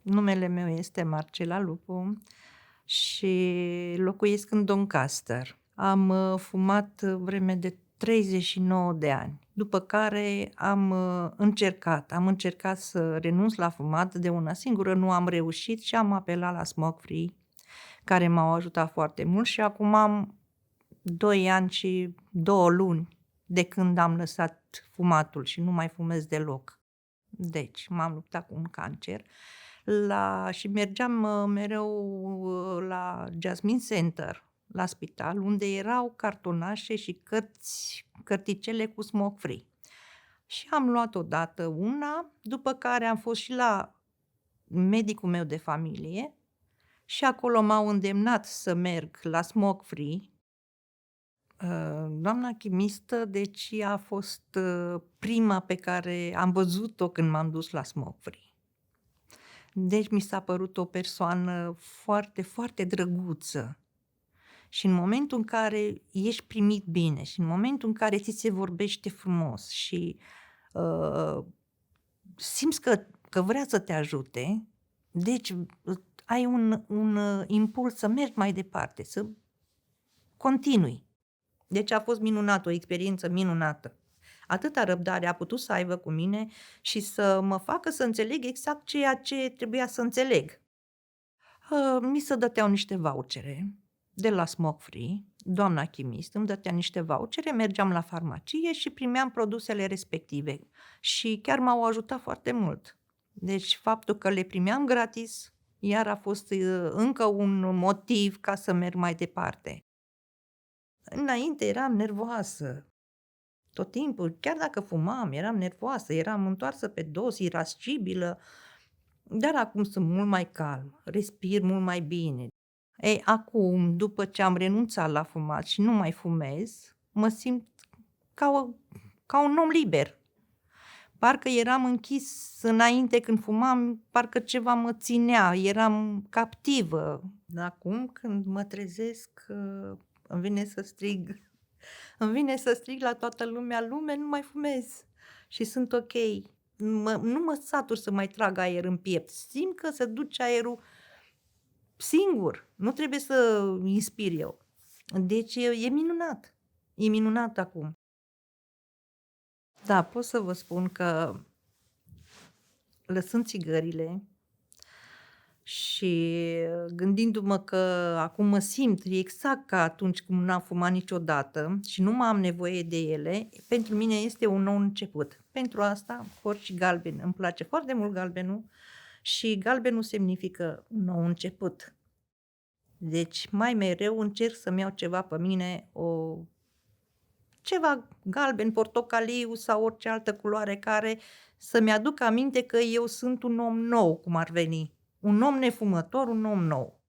Numele meu este Marcela Lupu și locuiesc în Doncaster. Am fumat vreme de 39 de ani, după care am încercat să renunț la fumat de una singură, nu am reușit și am apelat la Smoke Free, care m-au ajutat foarte mult și acum am 2 ani și 2 luni de când am lăsat fumatul și nu mai fumez deloc. Deci, m-am luptat cu un cancer și mergeam mereu la Jasmine Center, la spital, unde erau cartonașe și cărticele cu Smoke Free. Și am luat odată una, după care am fost și la medicul meu de familie și acolo m-au îndemnat să merg la Smoke Free. Doamna chimistă, deci a fost prima pe care am văzut-o când m-am dus la Smoke Free. Deci mi s-a părut o persoană foarte, foarte drăguță. Și în momentul în care ești primit bine și în momentul în care ți se vorbește frumos și simți că vrea să te ajute, deci ai un impuls să mergi mai departe, să continui. Deci a fost minunat, o experiență minunată. Atâta răbdare a putut să aibă cu mine și să mă facă să înțeleg exact ceea ce trebuia să înțeleg. Mi se dăteau niște vouchere de la Smoke Free, doamna chimist îmi dătea niște vouchere, mergeam la farmacie și primeam produsele respective și chiar m-au ajutat foarte mult. Deci faptul că le primeam gratis, iar a fost încă un motiv ca să merg mai departe. Înainte eram nervoasă, tot timpul, chiar dacă fumam, eram nervoasă, eram întoarsă pe dos, irascibilă, dar acum sunt mult mai calmă, respir mult mai bine. Ei, acum, după ce am renunțat la fumat și nu mai fumez, mă simt ca un om liber. Parcă eram închis înainte când fumam, parcă ceva mă ținea, eram captivă. Acum, când mă trezesc, îmi vine să strig. Îmi vine să strig la toată lumea, lume, nu mai fumez și sunt ok. Nu mă satur să mai trag aer în piept. Simt că se duce aerul singur, nu trebuie să inspir eu. Deci e minunat. E minunat acum. Da, pot să vă spun că lăsând țigările și gândindu-mă că acum mă simt exact ca atunci când n-am fumat niciodată și nu mai am nevoie de ele, pentru mine este un nou început. Pentru asta port și galben. Îmi place foarte mult galbenul și galbenul semnifică un nou început. Deci mai mereu încerc să-mi iau ceva pe mine, ceva galben, portocaliu sau orice altă culoare care să-mi aducă aminte că eu sunt un om nou, cum ar veni. Un om nefumător, un om nou.